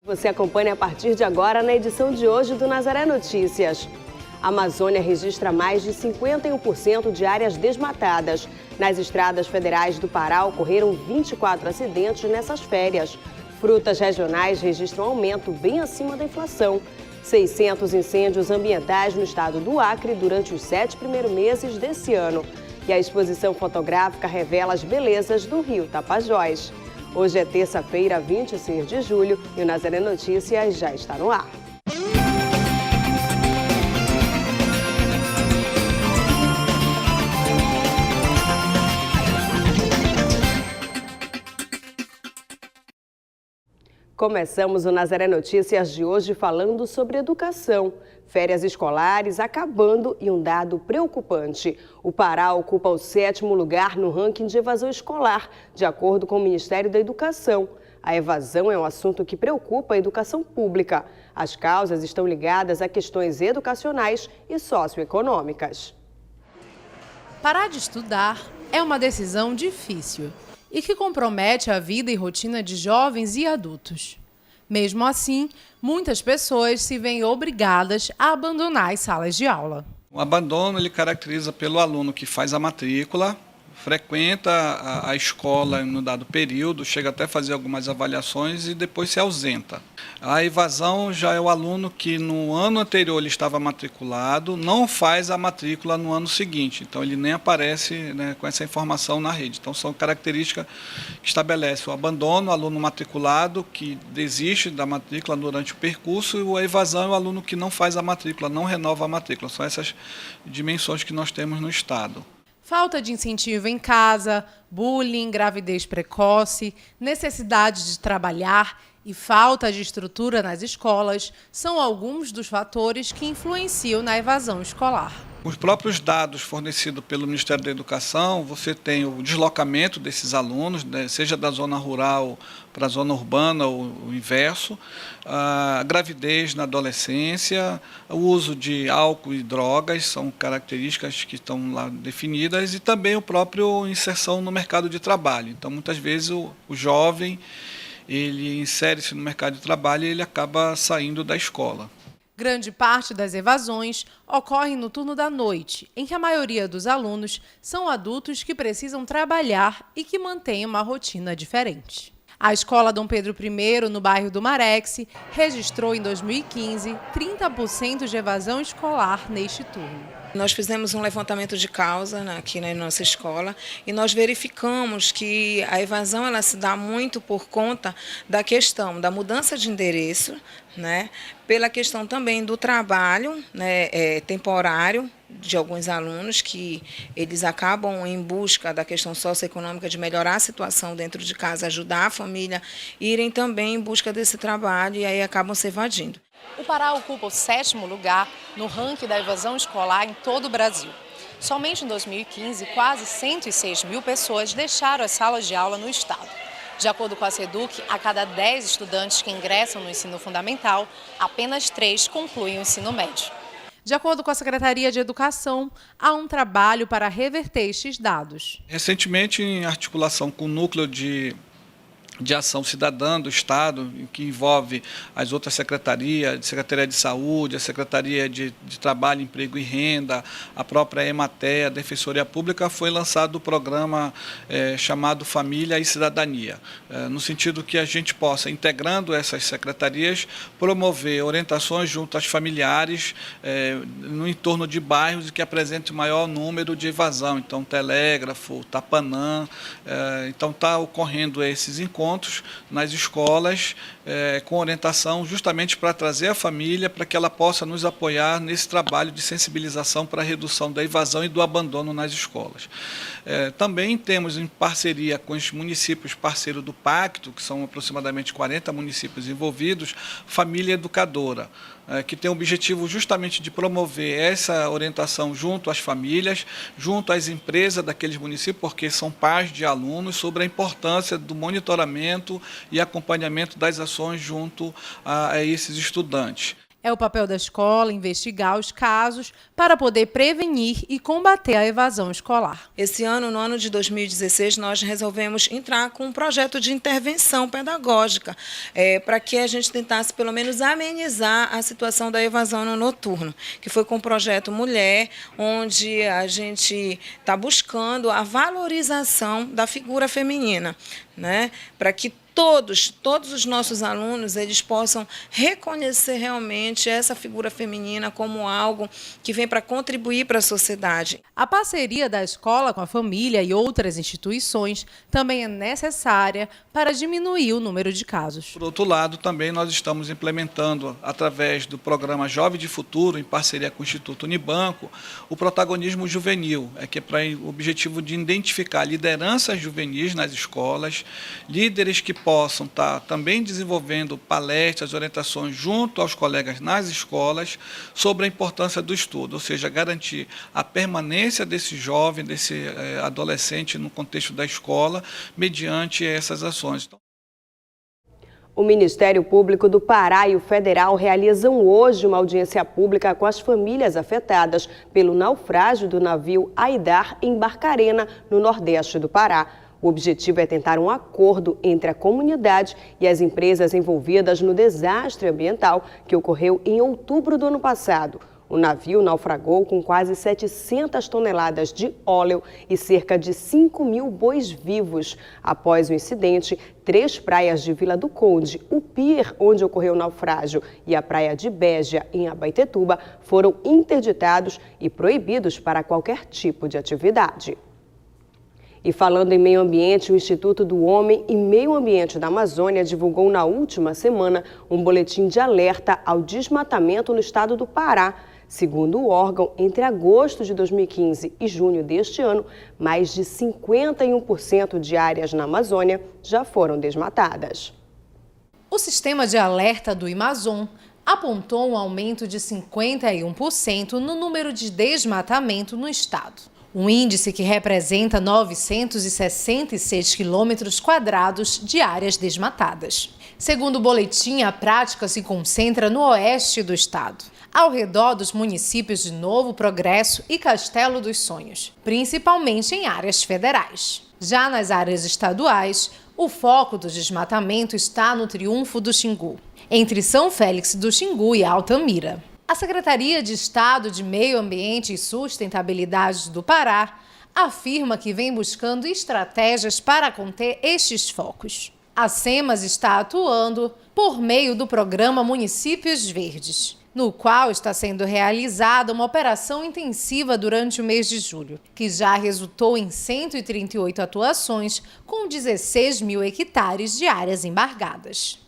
Você acompanha a partir de agora na edição de hoje do Nazaré Notícias. A Amazônia registra mais de 51% de áreas desmatadas. Nas estradas federais do Pará ocorreram 24 acidentes nessas férias. Frutas regionais registram aumento bem acima da inflação. 600 incêndios ambientais no estado do Acre durante os 7 primeiros meses desse ano. E a exposição fotográfica revela as belezas do Rio Tapajós. Hoje é terça-feira, 26 de julho, e o Nazaré Notícias já está no ar. Começamos o Nazaré Notícias de hoje falando sobre educação. Férias escolares acabando e um dado preocupante. O Pará ocupa o 7º lugar no ranking de evasão escolar, de acordo com o Ministério da Educação. A evasão é um assunto que preocupa a educação pública. As causas estão ligadas a questões educacionais e socioeconômicas. Parar de estudar é uma decisão difícil e que compromete a vida e rotina de jovens e adultos. Mesmo assim, muitas pessoas se veem obrigadas a abandonar as salas de aula. O abandono ele caracteriza pelo aluno que faz a matrícula, frequenta a escola no dado período, chega até a fazer algumas avaliações e depois se ausenta. A evasão já é o aluno que no ano anterior ele estava matriculado, não faz a matrícula no ano seguinte, então ele nem aparece, né, com essa informação na rede. Então são características que estabelecem o abandono, o aluno matriculado que desiste da matrícula durante o percurso, e a evasão é o aluno que não faz a matrícula, não renova a matrícula. São essas dimensões que nós temos no estado. Falta de incentivo em casa, bullying, gravidez precoce, necessidade de trabalhar e falta de estrutura nas escolas são alguns dos fatores que influenciam na evasão escolar. Os próprios dados fornecidos pelo Ministério da Educação, você tem o deslocamento desses alunos, né, seja da zona rural para a zona urbana ou o inverso, a gravidez na adolescência, o uso de álcool e drogas, são características que estão lá definidas, e também a própria inserção no mercado de trabalho. Então, muitas vezes, o jovem ele insere-se no mercado de trabalho e ele acaba saindo da escola. Grande parte das evasões ocorre no turno da noite, em que a maioria dos alunos são adultos que precisam trabalhar e que mantêm uma rotina diferente. A Escola Dom Pedro I, no bairro do Marex, registrou em 2015 30% de evasão escolar neste turno. Nós fizemos um levantamento de causa aqui na nossa escola e nós verificamos que a evasão ela se dá muito por conta da questão da mudança de endereço, né, pela questão também do trabalho, né, temporário de alguns alunos que eles acabam em busca da questão socioeconômica de melhorar a situação dentro de casa, ajudar a família, irem também em busca desse trabalho e aí acabam se evadindo. O Pará ocupa o 7º lugar no ranking da evasão escolar em todo o Brasil. Somente em 2015, quase 106 mil pessoas deixaram as salas de aula no estado. De acordo com a SEDUC, a cada 10 estudantes que ingressam no ensino fundamental, apenas 3 concluem o ensino médio. De acordo com a Secretaria de Educação, há um trabalho para reverter estes dados. Recentemente, em articulação com o Núcleo de Ação Cidadã do Estado, que envolve as outras secretarias, a Secretaria de Saúde, a Secretaria de Trabalho, Emprego e Renda, a própria EMATE, a Defensoria Pública, foi lançado o programa chamado Família e Cidadania, no sentido que a gente possa, integrando essas secretarias, promover orientações junto às familiares no entorno de bairros que apresentem maior número de evasão. Então, Telégrafo, Tapanã, então está ocorrendo esses encontros nas escolas, com orientação justamente para trazer a família, para que ela possa nos apoiar nesse trabalho de sensibilização para a redução da evasão e do abandono nas escolas. Também temos, em parceria com os municípios parceiros do Pacto, que são aproximadamente 40 municípios envolvidos, Família Educadora, que tem o objetivo justamente de promover essa orientação junto às famílias, junto às empresas daqueles municípios, porque são pais de alunos, sobre a importância do monitoramento e acompanhamento das ações junto a esses estudantes. É o papel da escola investigar os casos para poder prevenir e combater a evasão escolar. Esse ano, no ano de 2016, nós resolvemos entrar com um projeto de intervenção pedagógica para que a gente tentasse, pelo menos, amenizar a situação da evasão no noturno, que foi com o projeto Mulher, onde a gente está buscando a valorização da figura feminina, né, para que todos os nossos alunos eles possam reconhecer realmente essa figura feminina como algo que vem para contribuir para a sociedade. A parceria da escola com a família e outras instituições também é necessária para diminuir o número de casos. Por outro lado, também nós estamos implementando, através do programa Jovem de Futuro, em parceria com o Instituto Unibanco, o protagonismo juvenil, que é para o objetivo de identificar lideranças juvenis nas escolas, líderes que possam estar também desenvolvendo palestras, orientações junto aos colegas nas escolas sobre a importância do estudo, ou seja, garantir a permanência desse jovem, desse adolescente no contexto da escola, mediante essas ações. O Ministério Público do Pará e o Federal realizam hoje uma audiência pública com as famílias afetadas pelo naufrágio do navio Aidar em Barcarena, no nordeste do Pará. O objetivo é tentar um acordo entre a comunidade e as empresas envolvidas no desastre ambiental que ocorreu em outubro do ano passado. O navio naufragou com quase 700 toneladas de óleo e cerca de 5.000 bois vivos. Após o incidente, 3 praias de Vila do Conde, o pier onde ocorreu o naufrágio e a praia de Béja, em Abaetetuba, foram interditados e proibidos para qualquer tipo de atividade. E falando em meio ambiente, o Instituto do Homem e Meio Ambiente da Amazônia divulgou na última semana um boletim de alerta ao desmatamento no estado do Pará. Segundo o órgão, entre agosto de 2015 e junho deste ano, mais de 51% de áreas na Amazônia já foram desmatadas. O sistema de alerta do Amazon apontou um aumento de 51% no número de desmatamento no estado. Um índice que representa 966 quilômetros quadrados de áreas desmatadas. Segundo o boletim, a prática se concentra no oeste do estado, ao redor dos municípios de Novo Progresso e Castelo dos Sonhos, principalmente em áreas federais. Já nas áreas estaduais, o foco do desmatamento está no Triunfo do Xingu, entre São Félix do Xingu e Altamira. A Secretaria de Estado de Meio Ambiente e Sustentabilidade do Pará afirma que vem buscando estratégias para conter estes focos. A SEMAS está atuando por meio do programa Municípios Verdes, no qual está sendo realizada uma operação intensiva durante o mês de julho, que já resultou em 138 atuações com 16.000 hectares de áreas embargadas.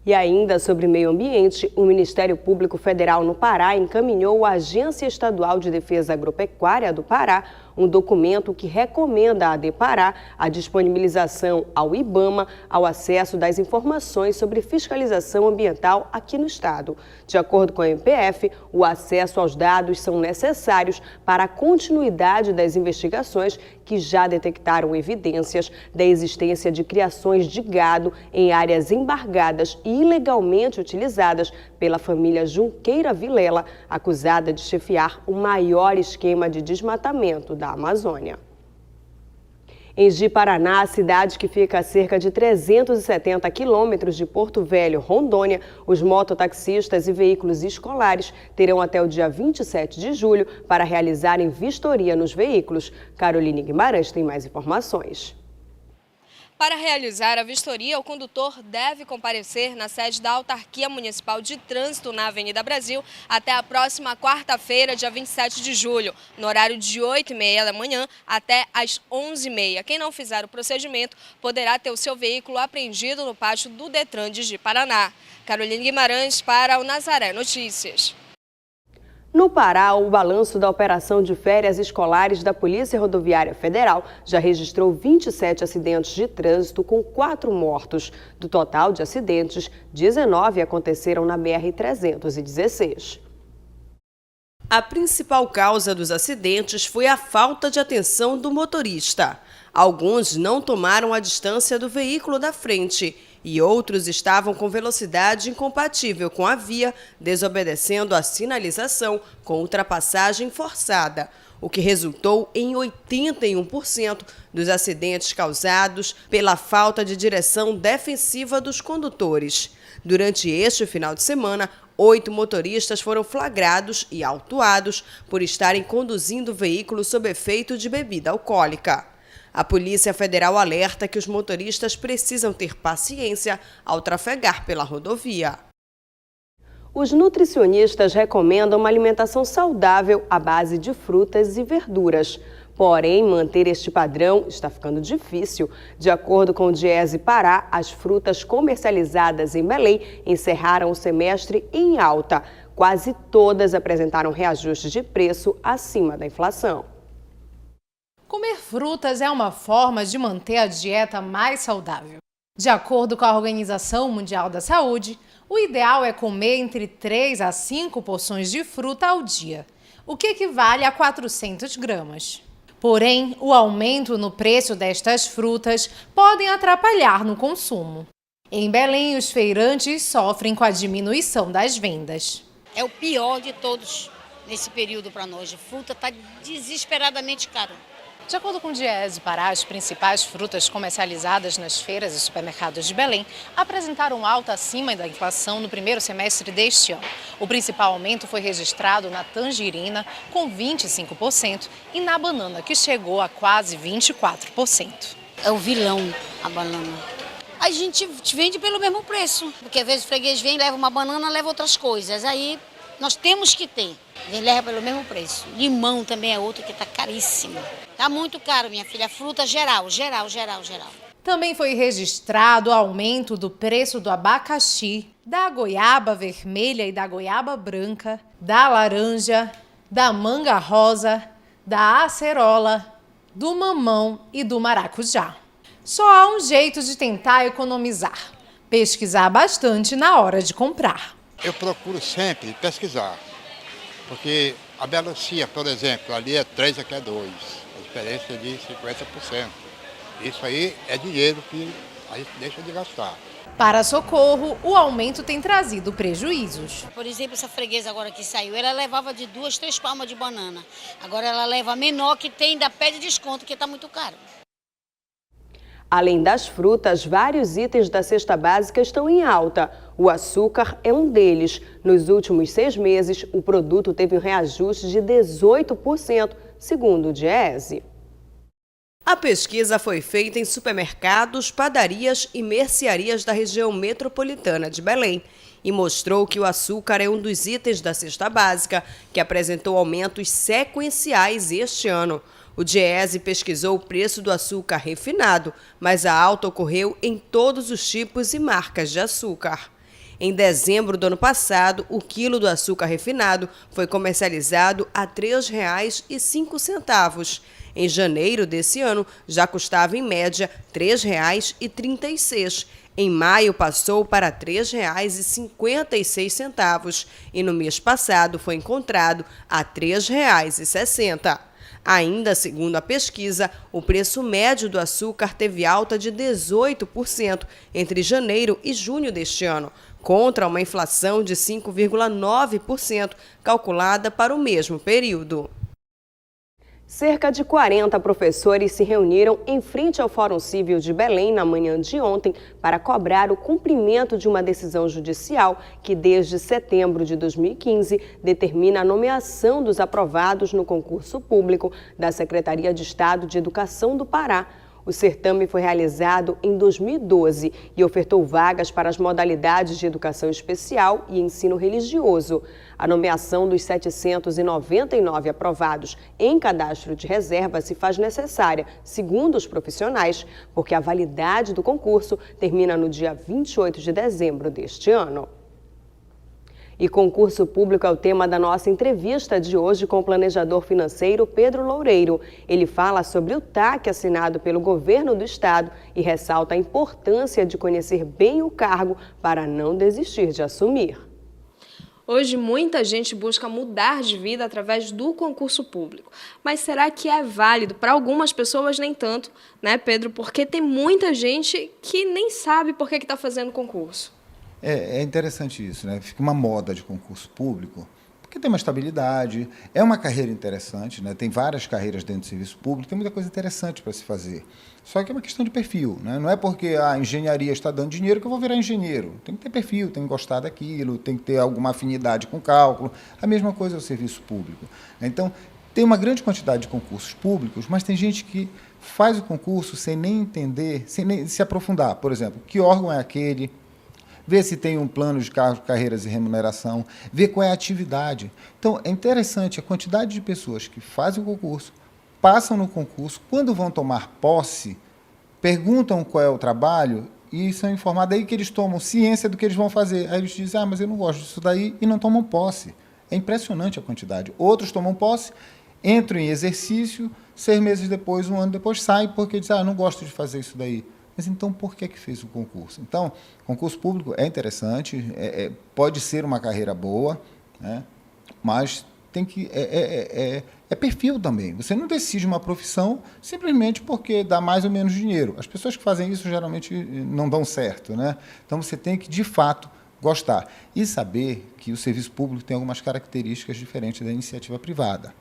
E ainda sobre meio ambiente, o Ministério Público Federal no Pará encaminhou à Agência Estadual de Defesa Agropecuária do Pará um documento que recomenda à DEPará a disponibilização ao IBAMA ao acesso das informações sobre fiscalização ambiental aqui no estado. De acordo com a MPF, o acesso aos dados são necessários para a continuidade das investigações que já detectaram evidências da existência de criações de gado em áreas embargadas e ilegalmente utilizadas pela família Junqueira Vilela, acusada de chefiar o maior esquema de desmatamento da Amazônia. Em Ji-Paraná, cidade que fica a cerca de 370 quilômetros de Porto Velho, Rondônia, os mototaxistas e veículos escolares terão até o dia 27 de julho para realizarem vistoria nos veículos. Caroline Guimarães tem mais informações. Para realizar a vistoria, o condutor deve comparecer na sede da Autarquia Municipal de Trânsito na Avenida Brasil até a próxima quarta-feira, dia 27 de julho, no horário de 8h30 da manhã até às 11h30. Quem não fizer o procedimento poderá ter o seu veículo apreendido no pátio do Detran de Ji-Paraná. Caroline Guimarães para o Nazaré Notícias. No Pará, o balanço da operação de férias escolares da Polícia Rodoviária Federal já registrou 27 acidentes de trânsito com 4 mortos. Do total de acidentes, 19 aconteceram na BR-316. A principal causa dos acidentes foi a falta de atenção do motorista. Alguns não tomaram a distância do veículo da frente e outros estavam com velocidade incompatível com a via, desobedecendo a sinalização com ultrapassagem forçada, o que resultou em 81% dos acidentes causados pela falta de direção defensiva dos condutores. Durante este final de semana, 8 motoristas foram flagrados e autuados por estarem conduzindo veículos sob efeito de bebida alcoólica. A Polícia Federal alerta que os motoristas precisam ter paciência ao trafegar pela rodovia. Os nutricionistas recomendam uma alimentação saudável à base de frutas e verduras. Porém, manter este padrão está ficando difícil. De acordo com o Diese Pará, as frutas comercializadas em Belém encerraram o semestre em alta. Quase todas apresentaram reajustes de preço acima da inflação. Comer frutas é uma forma de manter a dieta mais saudável. De acordo com a Organização Mundial da Saúde, o ideal é comer entre 3 a 5 porções de fruta ao dia, o que equivale a 400 gramas. Porém, o aumento no preço destas frutas podem atrapalhar no consumo. Em Belém, os feirantes sofrem com a diminuição das vendas. É o pior de todos nesse período para nós. A fruta está desesperadamente cara. De acordo com o Diese Pará, as principais frutas comercializadas nas feiras e supermercados de Belém apresentaram alta acima da inflação no primeiro semestre deste ano. O principal aumento foi registrado na tangerina, com 25%, e na banana, que chegou a quase 24%. É o vilão, a banana. A gente vende pelo mesmo preço, porque às vezes o freguês vem, leva uma banana, leva outras coisas. Aí nós temos que ter. Ele leva pelo mesmo preço. Limão também é outro que está caríssimo. Está muito caro, minha filha. Fruta geral. Também foi registrado o aumento do preço do abacaxi, da goiaba vermelha e da goiaba branca, da laranja, da manga rosa, da acerola, do mamão e do maracujá. Só há um jeito de tentar economizar: pesquisar bastante na hora de comprar. Eu procuro sempre pesquisar, porque a melancia, por exemplo, ali é 3, aqui é 2, a diferença é de 50%. Isso aí é dinheiro que a gente deixa de gastar. Para Socorro, o aumento tem trazido prejuízos. Por exemplo, essa freguesa agora que saiu, ela levava de 2, 3 palmas de banana. Agora ela leva a menor, que tem, ainda pede desconto, que está muito caro. Além das frutas, vários itens da cesta básica estão em alta. O açúcar é um deles. Nos últimos 6 meses, o produto teve um reajuste de 18%, segundo o Diese. A pesquisa foi feita em supermercados, padarias e mercearias da região metropolitana de Belém e mostrou que o açúcar é um dos itens da cesta básica que apresentou aumentos sequenciais este ano. O Diese pesquisou o preço do açúcar refinado, mas a alta ocorreu em todos os tipos e marcas de açúcar. Em dezembro do ano passado, o quilo do açúcar refinado foi comercializado a R$ 3,05. Em janeiro desse ano, já custava em média R$ 3,36. Em maio, passou para R$ 3,56 e no mês passado foi encontrado a R$ 3,60. Ainda segundo a pesquisa, o preço médio do açúcar teve alta de 18% entre janeiro e junho deste ano, contra uma inflação de 5,9% calculada para o mesmo período. Cerca de 40 professores se reuniram em frente ao Fórum Civil de Belém na manhã de ontem para cobrar o cumprimento de uma decisão judicial que, desde setembro de 2015, determina a nomeação dos aprovados no concurso público da Secretaria de Estado de Educação do Pará. O certame foi realizado em 2012 e ofertou vagas para as modalidades de educação especial e ensino religioso. A nomeação dos 799 aprovados em cadastro de reserva se faz necessária, segundo os profissionais, porque a validade do concurso termina no dia 28 de dezembro deste ano. E concurso público é o tema da nossa entrevista de hoje com o planejador financeiro Pedro Loureiro. Ele fala sobre o TAC assinado pelo governo do estado e ressalta a importância de conhecer bem o cargo para não desistir de assumir. Hoje, muita gente busca mudar de vida através do concurso público. Mas será que é válido? Para algumas pessoas, nem tanto, né, Pedro? Porque tem muita gente que nem sabe por que está fazendo concurso. É interessante isso, né? Fica uma moda de concurso público, porque tem uma estabilidade, é uma carreira interessante, né? Tem várias carreiras dentro do serviço público, tem muita coisa interessante para se fazer. Só que é uma questão de perfil, né? Não é porque a engenharia está dando dinheiro que eu vou virar engenheiro. Tem que ter perfil, tem que gostar daquilo, tem que ter alguma afinidade com cálculo. A mesma coisa é o serviço público. Então, tem uma grande quantidade de concursos públicos, mas tem gente que faz o concurso sem nem entender, sem nem se aprofundar. Por exemplo, que órgão é aquele? Ver se tem um plano de carreiras e remuneração, ver qual é a atividade. Então, é interessante a quantidade de pessoas que fazem o concurso, passam no concurso, quando vão tomar posse, perguntam qual é o trabalho e são informados aí que eles tomam ciência do que eles vão fazer. Aí eles dizem, mas eu não gosto disso daí, e não tomam posse. É impressionante a quantidade. Outros tomam posse, entram em exercício, 6 meses depois, 1 ano depois, saem porque dizem, não gosto de fazer isso daí. Mas então, por que fez o concurso? Então, concurso público é interessante, pode ser uma carreira boa, né? Mas tem que é perfil também. Você não decide uma profissão simplesmente porque dá mais ou menos dinheiro. As pessoas que fazem isso geralmente não dão certo, né? Então, você tem que, de fato, gostar. E saber que o serviço público tem algumas características diferentes da iniciativa privada.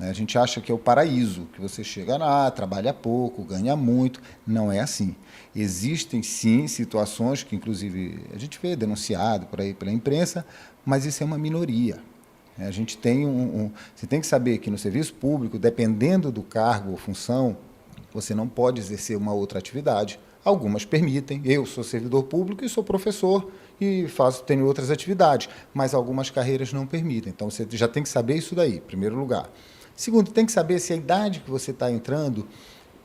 A gente acha que é o paraíso, que você chega lá, trabalha pouco, ganha muito. Não é assim. Existem, sim, situações que, inclusive, a gente vê denunciado por aí pela imprensa, mas isso é uma minoria. A gente tem você tem que saber que no serviço público, dependendo do cargo ou função, você não pode exercer uma outra atividade. Algumas permitem. Eu sou servidor público e sou professor e tenho outras atividades, mas algumas carreiras não permitem. Então, você já tem que saber isso daí, em primeiro lugar. Segundo, tem que saber se a idade que você está entrando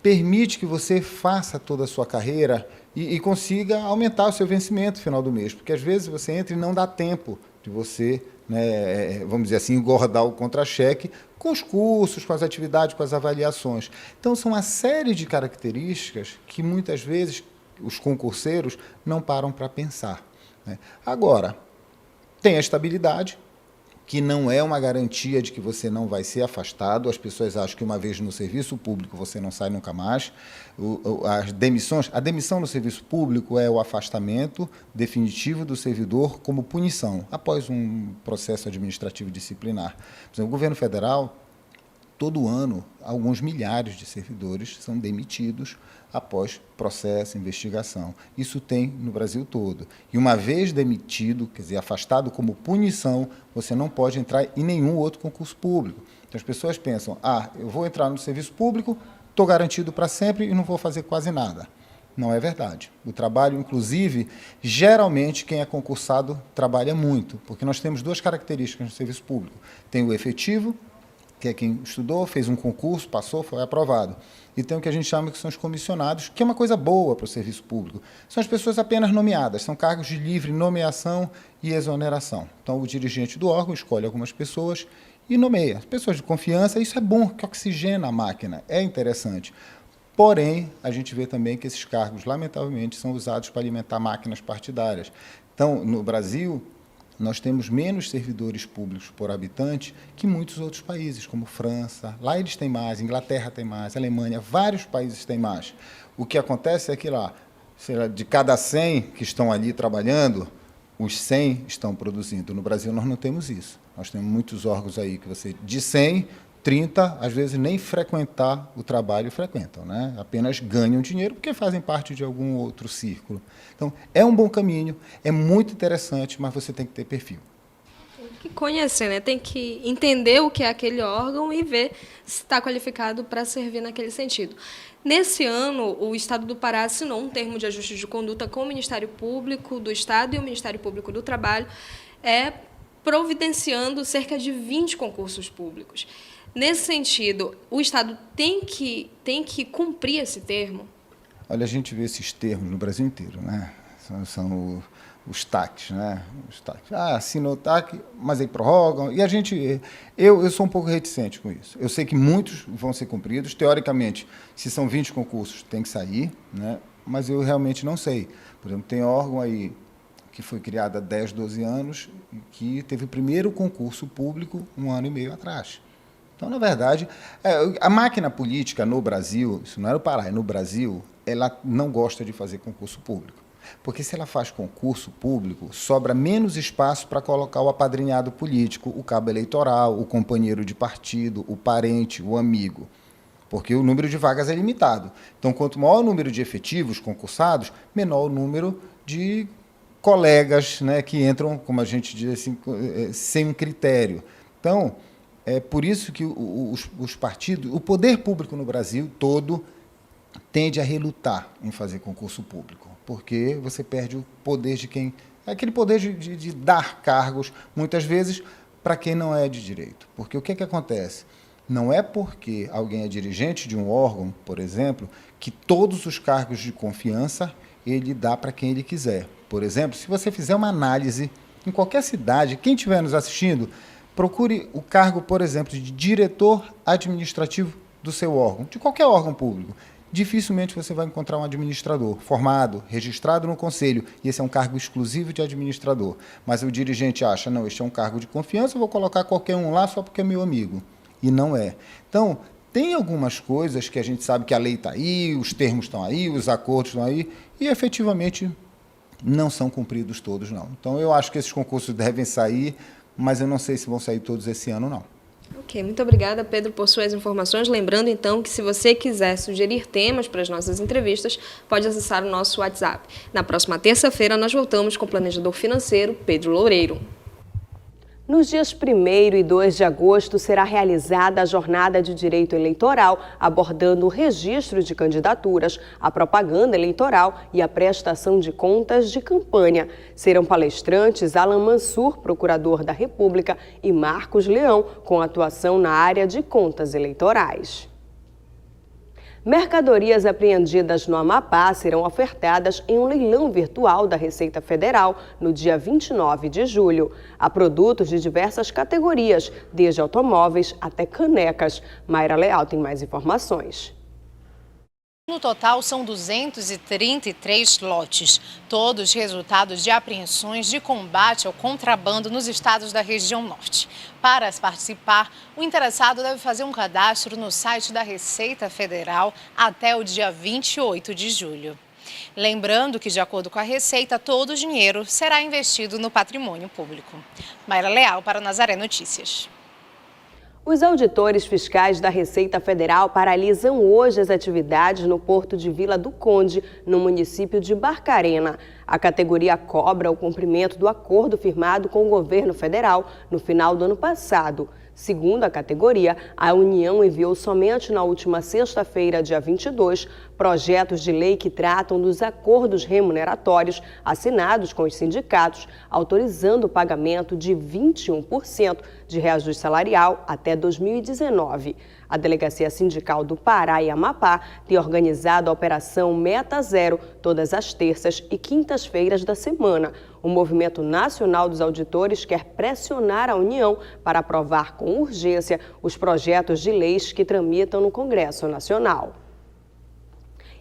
permite que você faça toda a sua carreira e consiga aumentar o seu vencimento no final do mês, porque às vezes você entra e não dá tempo de você, né, vamos dizer assim, engordar o contra-cheque com os cursos, com as atividades, com as avaliações. Então, são uma série de características que muitas vezes os concurseiros não param para pensar, né? Agora, tem a estabilidade, que não é uma garantia de que você não vai ser afastado. As pessoas acham que uma vez no serviço público você não sai nunca mais. A demissão no serviço público é o afastamento definitivo do servidor como punição, após um processo administrativo disciplinar. Por exemplo, o governo federal, todo ano, alguns milhares de servidores são demitidos após processo, investigação. Isso tem no Brasil todo. E uma vez demitido, quer dizer, afastado como punição, você não pode entrar em nenhum outro concurso público. Então, as pessoas pensam, eu vou entrar no serviço público, estou garantido para sempre e não vou fazer quase nada. Não é verdade. O trabalho, inclusive, geralmente quem é concursado trabalha muito, porque nós temos 2 características no serviço público. Tem o efetivo, que é quem estudou, fez um concurso, passou, foi aprovado. E tem o que a gente chama que são os comissionados, que é uma coisa boa para o serviço público. São as pessoas apenas nomeadas, são cargos de livre nomeação e exoneração. Então, o dirigente do órgão escolhe algumas pessoas e nomeia. Pessoas de confiança, isso é bom, que oxigena a máquina, é interessante. Porém, a gente vê também que esses cargos, lamentavelmente, são usados para alimentar máquinas partidárias. Então, no Brasil, nós temos menos servidores públicos por habitante que muitos outros países, como França. Lá eles têm mais, Inglaterra tem mais, Alemanha, vários países têm mais. O que acontece é que lá, de cada 100 que estão ali trabalhando, os 100 estão produzindo. No Brasil, nós não temos isso. Nós temos muitos órgãos aí que você, de 100, 30, às vezes, nem frequentar o trabalho frequentam, né? Apenas ganham dinheiro porque fazem parte de algum outro círculo. Então, é um bom caminho, é muito interessante, mas você tem que ter perfil. Tem que conhecer, né? Tem que entender o que é aquele órgão e ver se está qualificado para servir naquele sentido. Nesse ano, o Estado do Pará assinou um termo de ajuste de conduta com o Ministério Público do Estado e o Ministério Público do Trabalho, providenciando cerca de 20 concursos públicos. Nesse sentido, o Estado tem que cumprir esse termo? Olha, a gente vê esses termos no Brasil inteiro, né? São os TACs, né? Os TACs. Assina o TAC, mas aí prorrogam. E eu sou um pouco reticente com isso. Eu sei que muitos vão ser cumpridos. Teoricamente, se são 20 concursos, tem que sair, né? Mas eu realmente não sei. Por exemplo, tem órgão aí que foi criada há 10, 12 anos, e que teve o primeiro concurso público 1 ano e meio atrás. Então, na verdade, a máquina política no Brasil, isso não é no Pará, é no Brasil, ela não gosta de fazer concurso público. Porque se ela faz concurso público, sobra menos espaço para colocar o apadrinhado político, o cabo eleitoral, o companheiro de partido, o parente, o amigo. Porque o número de vagas é limitado. Então, quanto maior o número de efetivos concursados, menor o número de colegas, né, que entram, como a gente diz assim, sem um critério. Então, é por isso que os partidos, o poder público no Brasil todo tende a relutar em fazer concurso público, porque você perde o poder de quem... aquele poder de dar cargos, muitas vezes, para quem não é de direito. Porque o que acontece? Não é porque alguém é dirigente de um órgão, por exemplo, que todos os cargos de confiança ele dá para quem ele quiser. Por exemplo, se você fizer uma análise em qualquer cidade, quem estiver nos assistindo, procure o cargo, por exemplo, de diretor administrativo do seu órgão, de qualquer órgão público. Dificilmente você vai encontrar um administrador formado, registrado no conselho, e esse é um cargo exclusivo de administrador. Mas o dirigente acha, não, este é um cargo de confiança, eu vou colocar qualquer um lá só porque é meu amigo. E não é. Então, tem algumas coisas que a gente sabe que a lei está aí, os termos estão aí, os acordos estão aí, e efetivamente não são cumpridos todos, não. Então, eu acho que esses concursos devem sair, mas eu não sei se vão sair todos esse ano, não. Ok, muito obrigada, Pedro, por suas informações. Lembrando, então, que se você quiser sugerir temas para as nossas entrevistas, pode acessar o nosso WhatsApp. Na próxima terça-feira, nós voltamos com o planejador financeiro, Pedro Loureiro. Nos dias 1º e 2 de agosto será realizada a Jornada de Direito Eleitoral, abordando o registro de candidaturas, a propaganda eleitoral e a prestação de contas de campanha. Serão palestrantes Alan Mansur, procurador da República, e Marcos Leão, com atuação na área de contas eleitorais. Mercadorias apreendidas no Amapá serão ofertadas em um leilão virtual da Receita Federal no dia 29 de julho. Há produtos de diversas categorias, desde automóveis até canecas. Mayra Leal tem mais informações. No total, são 233 lotes, todos resultados de apreensões de combate ao contrabando nos estados da região norte. Para participar, o interessado deve fazer um cadastro no site da Receita Federal até o dia 28 de julho. Lembrando que, de acordo com a Receita, todo o dinheiro será investido no patrimônio público. Mayra Leal para Nazaré Notícias. Os auditores fiscais da Receita Federal paralisam hoje as atividades no Porto de Vila do Conde, no município de Barcarena. A categoria cobra o cumprimento do acordo firmado com o governo federal no final do ano passado. Segundo a categoria, a União enviou somente na última sexta-feira, dia 22, projetos de lei que tratam dos acordos remuneratórios assinados com os sindicatos, autorizando o pagamento de 21% de reajuste salarial até 2019. A Delegacia Sindical do Pará e Amapá tem organizado a Operação Meta Zero todas as terças e quintas-feiras da semana. O Movimento Nacional dos Auditores quer pressionar a União para aprovar com urgência os projetos de leis que tramitam no Congresso Nacional.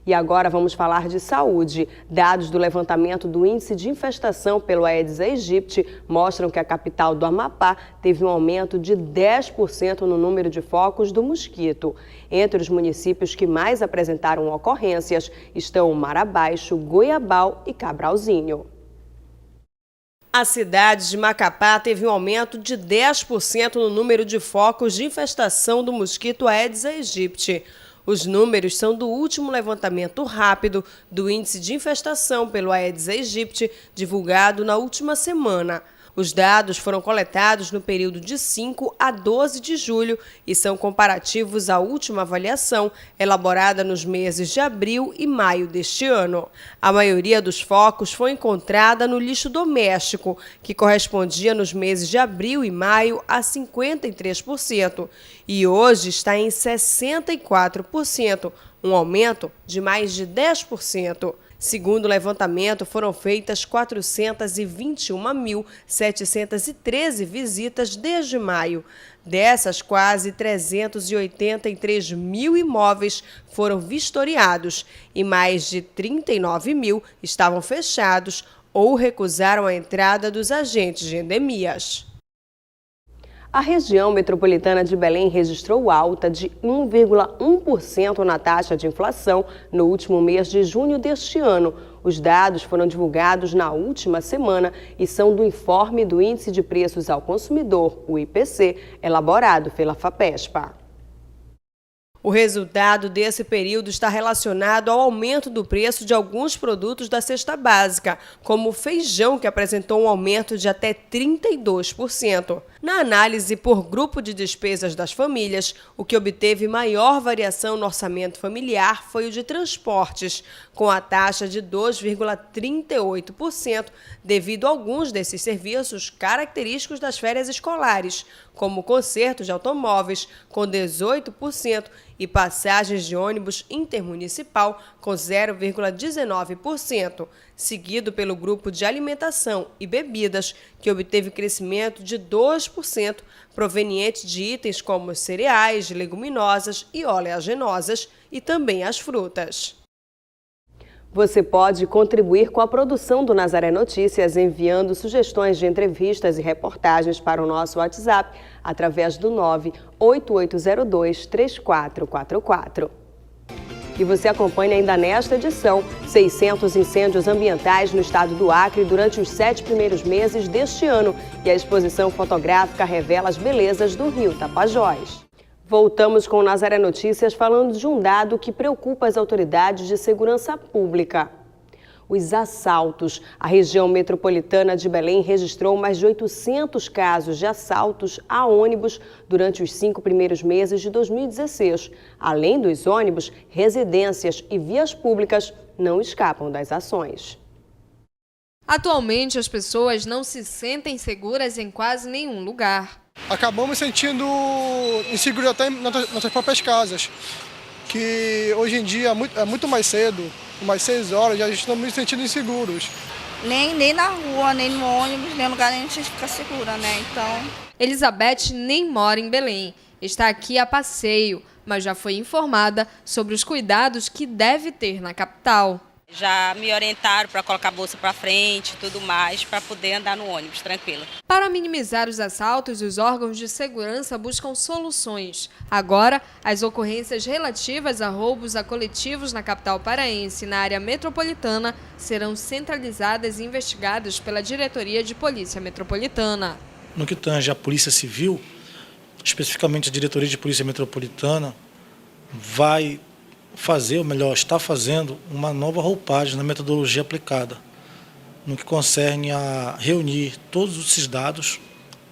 E agora vamos falar de saúde. Dados do levantamento do índice de infestação pelo Aedes aegypti mostram que a capital do Amapá teve um aumento de 10% no número de focos do mosquito. Entre os municípios que mais apresentaram ocorrências estão Marabaixo, Goiabal e Cabralzinho. A cidade de Macapá teve um aumento de 10% no número de focos de infestação do mosquito Aedes aegypti. Os números são do último levantamento rápido do índice de infestação pelo Aedes aegypti, divulgado na última semana. Os dados foram coletados no período de 5 a 12 de julho e são comparativos à última avaliação, elaborada nos meses de abril e maio deste ano. A maioria dos focos foi encontrada no lixo doméstico, que correspondia nos meses de abril e maio a 53%, e hoje está em 64%, um aumento de mais de 10%. Segundo o levantamento, foram feitas 421.713 visitas desde maio. Dessas, quase 383 mil imóveis foram vistoriados e mais de 39 mil estavam fechados ou recusaram a entrada dos agentes de endemias. A região metropolitana de Belém registrou alta de 1,1% na taxa de inflação no último mês de junho deste ano. Os dados foram divulgados na última semana e são do informe do Índice de Preços ao Consumidor, o IPC, elaborado pela FAPESPA. O resultado desse período está relacionado ao aumento do preço de alguns produtos da cesta básica, como o feijão, que apresentou um aumento de até 32%. Na análise por grupo de despesas das famílias, o que obteve maior variação no orçamento familiar foi o de transportes, com a taxa de 2,38%, devido a alguns desses serviços característicos das férias escolares, como consertos de automóveis, com 18%, e passagens de ônibus intermunicipal, com 0,19%, seguido pelo grupo de alimentação e bebidas, que obteve crescimento de 2%, proveniente de itens como cereais, leguminosas e oleaginosas, e também as frutas. Você pode contribuir com a produção do Nazaré Notícias enviando sugestões de entrevistas e reportagens para o nosso WhatsApp através do 98802-3444. E você acompanha ainda nesta edição 600 incêndios ambientais no estado do Acre durante os 7 primeiros meses deste ano, e a exposição fotográfica revela as belezas do rio Tapajós. Voltamos com o Nazaré Notícias falando de um dado que preocupa as autoridades de segurança pública. Os assaltos. A região metropolitana de Belém registrou mais de 800 casos de assaltos a ônibus durante os 5 primeiros meses de 2016. Além dos ônibus, residências e vias públicas não escapam das ações. Atualmente, as pessoas não se sentem seguras em quase nenhum lugar. Acabamos sentindo inseguros até nas nossas próprias casas, que hoje em dia é muito mais cedo, umas 6 horas, já estamos nos sentindo inseguros. Nem na rua, nem no ônibus, nem no lugar nem a gente fica segura, né? Então... Elizabeth nem mora em Belém, está aqui a passeio, mas já foi informada sobre os cuidados que deve ter na capital. Já me orientaram para colocar a bolsa para frente e tudo mais, para poder andar no ônibus tranquila. Para minimizar os assaltos, os órgãos de segurança buscam soluções. Agora, as ocorrências relativas a roubos a coletivos na capital paraense e na área metropolitana serão centralizadas e investigadas pela Diretoria de Polícia Metropolitana. No que tange a Polícia Civil, especificamente a Diretoria de Polícia Metropolitana, vai fazer, ou melhor, está fazendo uma nova roupagem na metodologia aplicada, no que concerne a reunir todos esses dados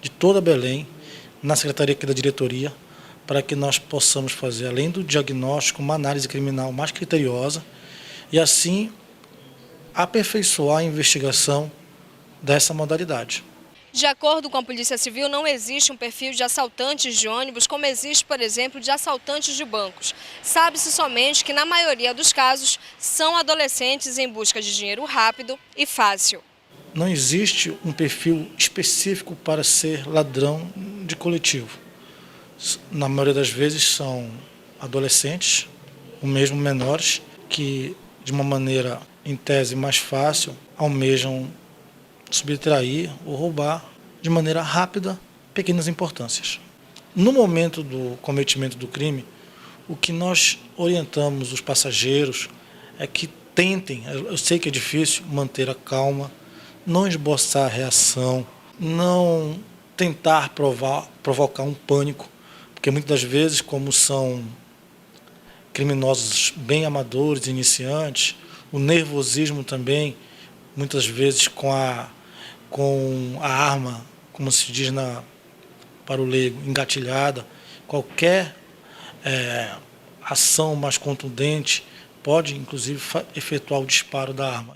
de toda Belém, na Secretaria aqui da Diretoria, para que nós possamos fazer, além do diagnóstico, uma análise criminal mais criteriosa e, assim, aperfeiçoar a investigação dessa modalidade. De acordo com a Polícia Civil, não existe um perfil de assaltantes de ônibus como existe, por exemplo, de assaltantes de bancos. Sabe-se somente que, na maioria dos casos, são adolescentes em busca de dinheiro rápido e fácil. Não existe um perfil específico para ser ladrão de coletivo. Na maioria das vezes são adolescentes, ou mesmo menores, que, de uma maneira, em tese, mais fácil, almejam subtrair ou roubar de maneira rápida pequenas importâncias. No momento do cometimento do crime, o que nós orientamos os passageiros é que tentem, eu sei que é difícil, manter a calma, não esboçar a reação, não tentar provocar um pânico, porque muitas das vezes, como são criminosos bem amadores, iniciantes, o nervosismo também, muitas vezes com a arma, como se diz para o leigo, engatilhada, qualquer ação mais contundente pode, inclusive, efetuar o disparo da arma.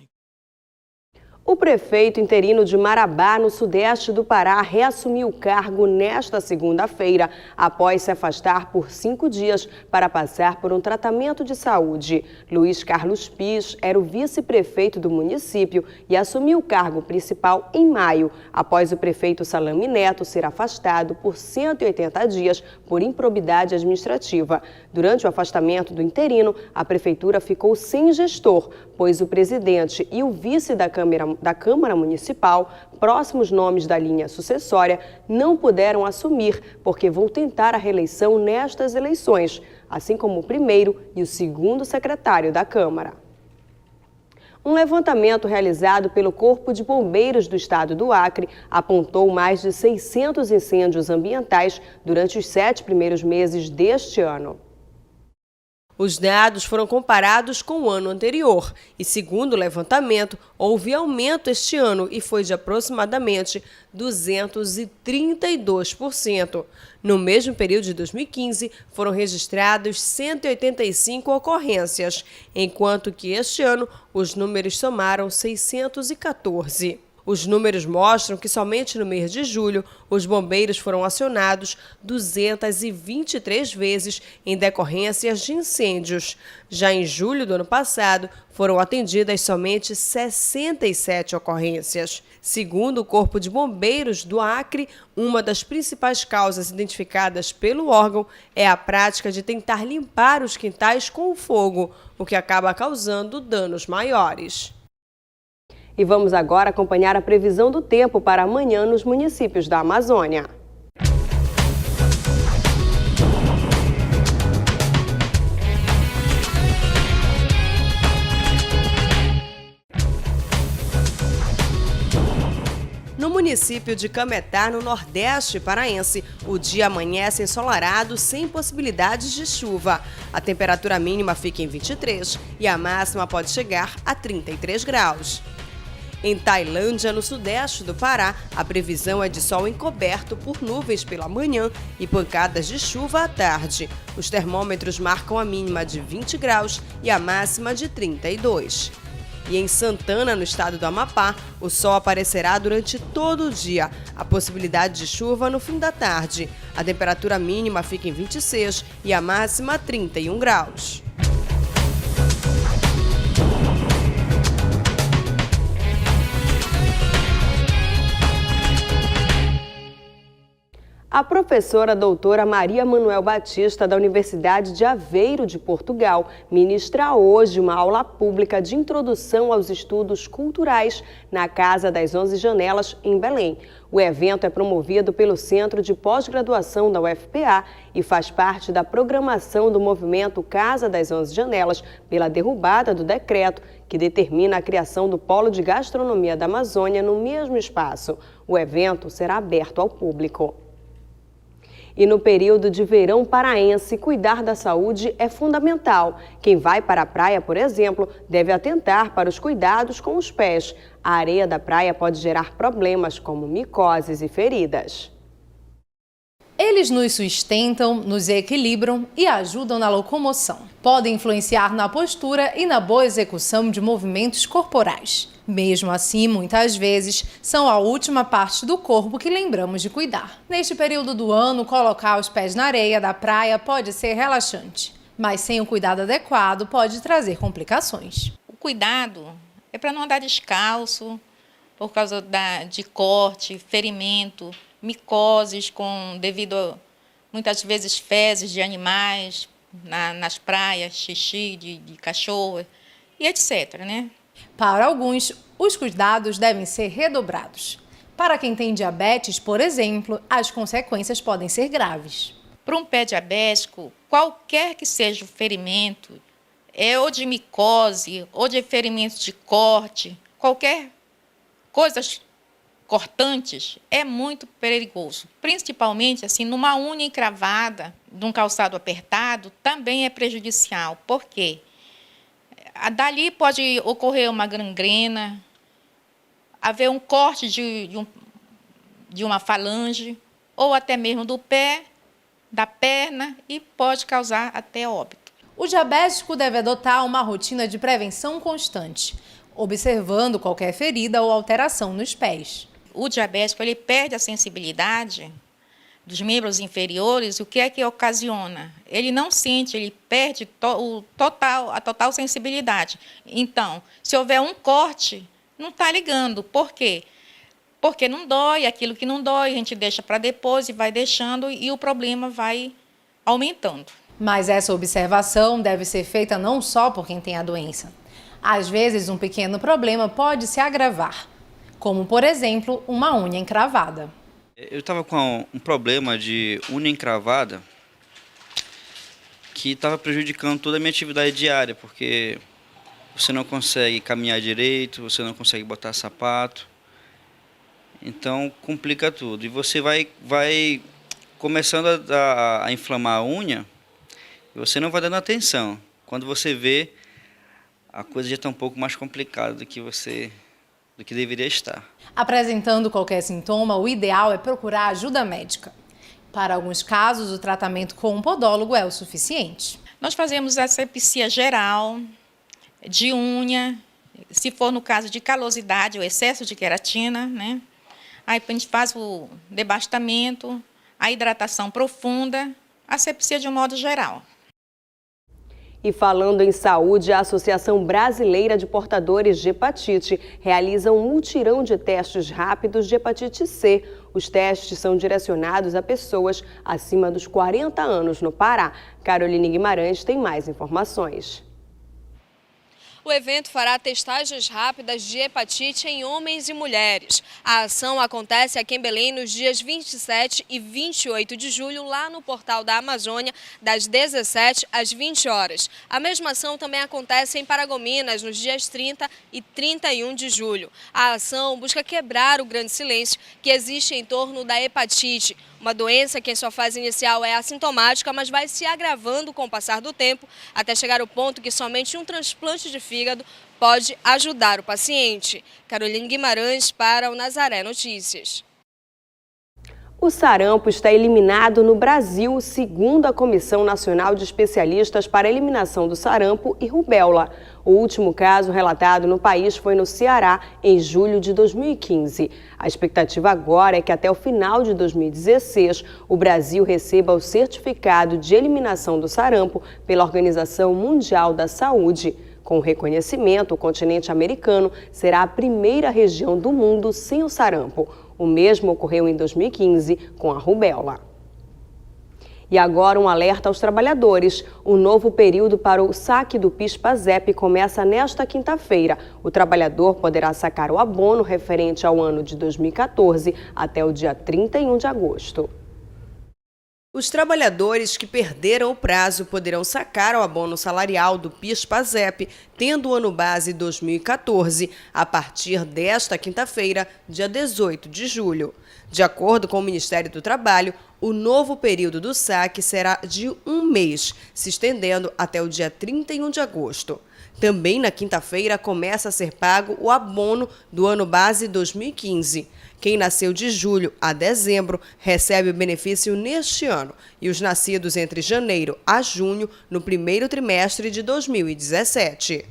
O prefeito interino de Marabá, no sudeste do Pará, reassumiu o cargo nesta segunda-feira, após se afastar por 5 dias para passar por um tratamento de saúde. Luiz Carlos Pis era o vice-prefeito do município e assumiu o cargo principal em maio, após o prefeito Salame Neto ser afastado por 180 dias por improbidade administrativa. Durante o afastamento do interino, a prefeitura ficou sem gestor, pois o presidente e o vice da Câmara da Câmara Municipal, próximos nomes da linha sucessória não puderam assumir, porque vão tentar a reeleição nestas eleições, assim como o primeiro e o segundo secretário da Câmara. Um levantamento realizado pelo Corpo de Bombeiros do Estado do Acre apontou mais de 600 incêndios ambientais durante os 7 primeiros meses deste ano. Os dados foram comparados com o ano anterior e, segundo o levantamento, houve aumento este ano e foi de aproximadamente 232%. No mesmo período de 2015, foram registrados 185 ocorrências, enquanto que este ano os números somaram 614. Os números mostram que somente no mês de julho, os bombeiros foram acionados 223 vezes em decorrências de incêndios. Já em julho do ano passado, foram atendidas somente 67 ocorrências. Segundo o Corpo de Bombeiros do Acre, uma das principais causas identificadas pelo órgão é a prática de tentar limpar os quintais com o fogo, o que acaba causando danos maiores. E vamos agora acompanhar a previsão do tempo para amanhã nos municípios da Amazônia. No município de Cametá, no Nordeste paraense, o dia amanhece ensolarado sem possibilidades de chuva. A temperatura mínima fica em 23 e a máxima pode chegar a 33 graus. Em Tailândia, no sudeste do Pará, a previsão é de sol encoberto por nuvens pela manhã e pancadas de chuva à tarde. Os termômetros marcam a mínima de 20 graus e a máxima de 32. E em Santana, no estado do Amapá, o sol aparecerá durante todo o dia. A possibilidade de chuva no fim da tarde. A temperatura mínima fica em 26 e a máxima 31 graus. A professora doutora Maria Manuel Batista, da Universidade de Aveiro de Portugal, ministra hoje uma aula pública de introdução aos estudos culturais na Casa das 11 Janelas, em Belém. O evento é promovido pelo Centro de Pós-Graduação da UFPA e faz parte da programação do movimento Casa das 11 Janelas pela derrubada do decreto que determina a criação do Polo de Gastronomia da Amazônia no mesmo espaço. O evento será aberto ao público. E no período de verão paraense, cuidar da saúde é fundamental. Quem vai para a praia, por exemplo, deve atentar para os cuidados com os pés. A areia da praia pode gerar problemas como micoses e feridas. Eles nos sustentam, nos equilibram e ajudam na locomoção. Podem influenciar na postura e na boa execução de movimentos corporais. Mesmo assim, muitas vezes, são a última parte do corpo que lembramos de cuidar. Neste período do ano, colocar os pés na areia da praia pode ser relaxante, mas sem o cuidado adequado pode trazer complicações. O cuidado é para não andar descalço, por causa de corte, ferimento, micoses, devido muitas vezes fezes de animais nas praias, xixi de cachorro e etc., né? Para alguns, os cuidados devem ser redobrados. Para quem tem diabetes, por exemplo, as consequências podem ser graves. Para um pé diabético, qualquer que seja o ferimento, ou de micose, ou de ferimento de corte, qualquer coisas cortantes, é muito perigoso. Principalmente assim, numa unha encravada, num calçado apertado, também é prejudicial. Por quê? Dali pode ocorrer uma gangrena, haver um corte de uma falange, ou até mesmo do pé, da perna, e pode causar até óbito. O diabético deve adotar uma rotina de prevenção constante, observando qualquer ferida ou alteração nos pés. O diabético ele perde a sensibilidade dos membros inferiores. O que é que ocasiona? Ele não sente, ele perde a total sensibilidade. Então, se houver um corte, não está ligando. Por quê? Porque não dói, aquilo que não dói, a gente deixa para depois e vai deixando e o problema vai aumentando. Mas essa observação deve ser feita não só por quem tem a doença. Às vezes, um pequeno problema pode se agravar, como, por exemplo, uma unha encravada. Eu estava com um problema de unha encravada que estava prejudicando toda a minha atividade diária, porque você não consegue caminhar direito, você não consegue botar sapato, então complica tudo. E você vai começando a inflamar a unha e você não vai dando atenção. Quando você vê, a coisa já está um pouco mais complicada do que deveria estar. Apresentando qualquer sintoma, o ideal é procurar ajuda médica. Para alguns casos, o tratamento com um podólogo é o suficiente. Nós fazemos asepsia geral, de unha, se for no caso de calosidade, o excesso de queratina, né? Aí a gente faz o debastamento, a hidratação profunda, asepsia de um modo geral. E falando em saúde, a Associação Brasileira de Portadores de Hepatite realiza um mutirão de testes rápidos de hepatite C. Os testes são direcionados a pessoas acima dos 40 anos no Pará. Caroline Guimarães tem mais informações. O evento fará testagens rápidas de hepatite em homens e mulheres. A ação acontece aqui em Belém nos dias 27 e 28 de julho, lá no Portal da Amazônia, das 17 às 20 horas. A mesma ação também acontece em Paragominas, nos dias 30 e 31 de julho. A ação busca quebrar o grande silêncio que existe em torno da hepatite, uma doença que em sua fase inicial é assintomática, mas vai se agravando com o passar do tempo, até chegar ao ponto que somente um transplante de fígado pode ajudar o paciente. Caroline Guimarães para o Nazaré Notícias. O sarampo está eliminado no Brasil, segundo a Comissão Nacional de Especialistas para a Eliminação do Sarampo e Rubéola. O último caso relatado no país foi no Ceará, em julho de 2015. A expectativa agora é que até o final de 2016, o Brasil receba o certificado de eliminação do sarampo pela Organização Mundial da Saúde. Com o reconhecimento, o continente americano será a primeira região do mundo sem o sarampo. O mesmo ocorreu em 2015 com a rubéola. E agora um alerta aos trabalhadores. O novo período para o saque do PIS/PASEP começa nesta quinta-feira. O trabalhador poderá sacar o abono referente ao ano de 2014 até o dia 31 de agosto. Os trabalhadores que perderam o prazo poderão sacar o abono salarial do PIS/PASEP, tendo o ano base 2014, a partir desta quinta-feira, dia 18 de julho. De acordo com o Ministério do Trabalho, o novo período do saque será de um mês, se estendendo até o dia 31 de agosto. Também na quinta-feira começa a ser pago o abono do ano base 2015. Quem nasceu de julho a dezembro recebe o benefício neste ano e os nascidos entre janeiro a junho no primeiro trimestre de 2017.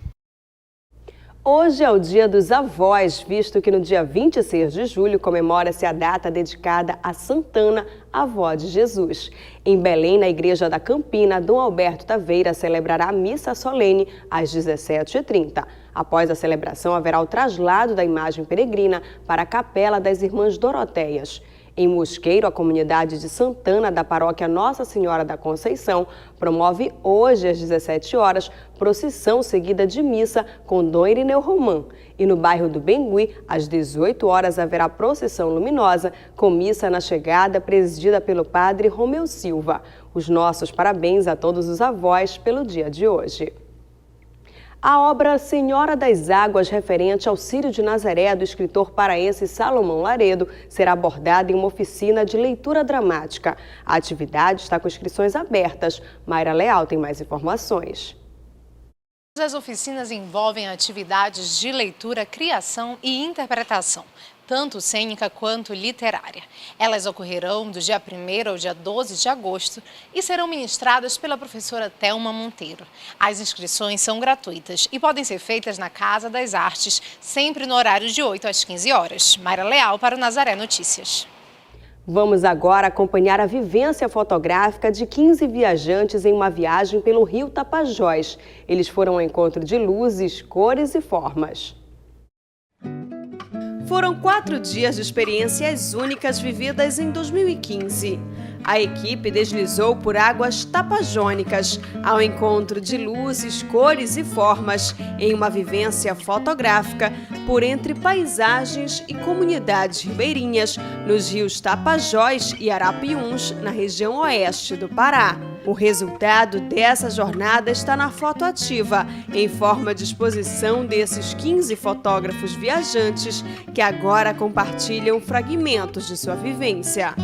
Hoje é o Dia dos Avós, visto que no dia 26 de julho comemora-se a data dedicada a Santana, avó de Jesus. Em Belém, na Igreja da Campina, Dom Alberto Taveira celebrará a missa solene às 17h30. Após a celebração, haverá o traslado da imagem peregrina para a Capela das Irmãs Doroteias. Em Mosqueiro, a comunidade de Santana da paróquia Nossa Senhora da Conceição promove hoje às 17 horas procissão seguida de missa com Dom Irineu Romã. E no bairro do Bengui, às 18 horas haverá procissão luminosa com missa na chegada presidida pelo padre Romeu Silva. Os nossos parabéns a todos os avós pelo dia de hoje. A obra Senhora das Águas, referente ao Círio de Nazaré, do escritor paraense Salomão Laredo, será abordada em uma oficina de leitura dramática. A atividade está com inscrições abertas. Mayra Leal tem mais informações. As oficinas envolvem atividades de leitura, criação e interpretação, tanto cênica quanto literária. Elas ocorrerão do dia 1º ao dia 12 de agosto e serão ministradas pela professora Thelma Monteiro. As inscrições são gratuitas e podem ser feitas na Casa das Artes, sempre no horário de 8 às 15 horas. Mayra Leal para o Nazaré Notícias. Vamos agora acompanhar a vivência fotográfica de 15 viajantes em uma viagem pelo rio Tapajós. Eles foram ao encontro de luzes, cores e formas. Foram 4 dias de experiências únicas vividas em 2015. A equipe deslizou por águas tapajônicas, ao encontro de luzes, cores e formas, em uma vivência fotográfica por entre paisagens e comunidades ribeirinhas, nos rios Tapajós e Arapiuns, na região oeste do Pará. O resultado dessa jornada está na Foto Ativa, em forma de exposição desses 15 fotógrafos viajantes que agora compartilham fragmentos de sua vivência.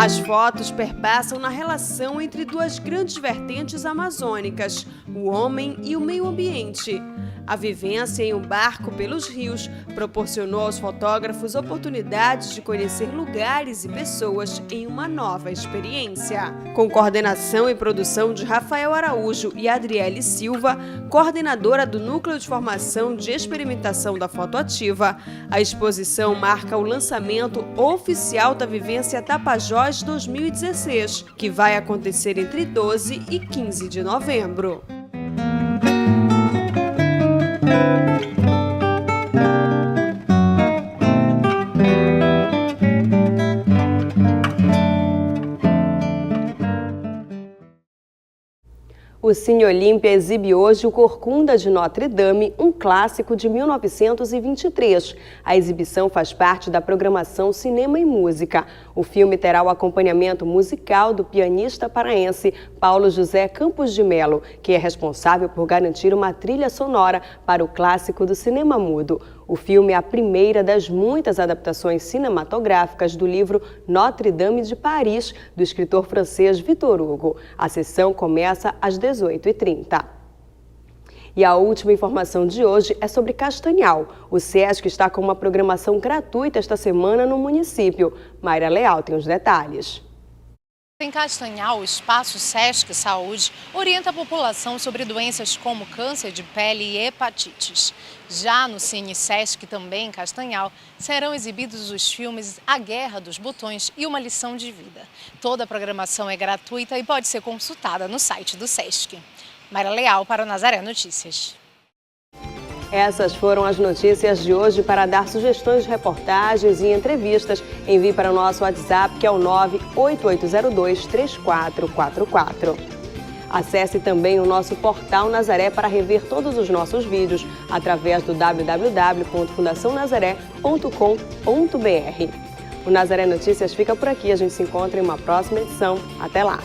As fotos perpassam na relação entre duas grandes vertentes amazônicas, o homem e o meio ambiente. A vivência em um barco pelos rios proporcionou aos fotógrafos oportunidades de conhecer lugares e pessoas em uma nova experiência. Com coordenação e produção de Rafael Araújo e Adriele Silva, coordenadora do Núcleo de Formação de Experimentação da Foto Ativa, a exposição marca o lançamento oficial da Vivência Tapajós 2016, que vai acontecer entre 12 e 15 de novembro. O Cine Olímpia exibe hoje o Corcunda de Notre Dame, um clássico de 1923. A exibição faz parte da programação Cinema e Música. O filme terá o acompanhamento musical do pianista paraense Paulo José Campos de Melo, que é responsável por garantir uma trilha sonora para o clássico do cinema mudo. O filme é a primeira das muitas adaptações cinematográficas do livro Notre Dame de Paris, do escritor francês Victor Hugo. A sessão começa às 18h30. E a última informação de hoje é sobre Castanhal. O SESC está com uma programação gratuita esta semana no município. Mayra Leal tem os detalhes. Em Castanhal, o Espaço Sesc Saúde orienta a população sobre doenças como câncer de pele e hepatites. Já no Cine Sesc, também em Castanhal, serão exibidos os filmes A Guerra dos Botões e Uma Lição de Vida. Toda a programação é gratuita e pode ser consultada no site do Sesc. Mayra Leal para o Nazaré Notícias. Essas foram as notícias de hoje. Para dar sugestões de reportagens e entrevistas, envie para o nosso WhatsApp, que é o 988023444. Acesse também o nosso portal Nazaré para rever todos os nossos vídeos através do www.fundacionazaré.com.br. O Nazaré Notícias fica por aqui. A gente se encontra em uma próxima edição. Até lá!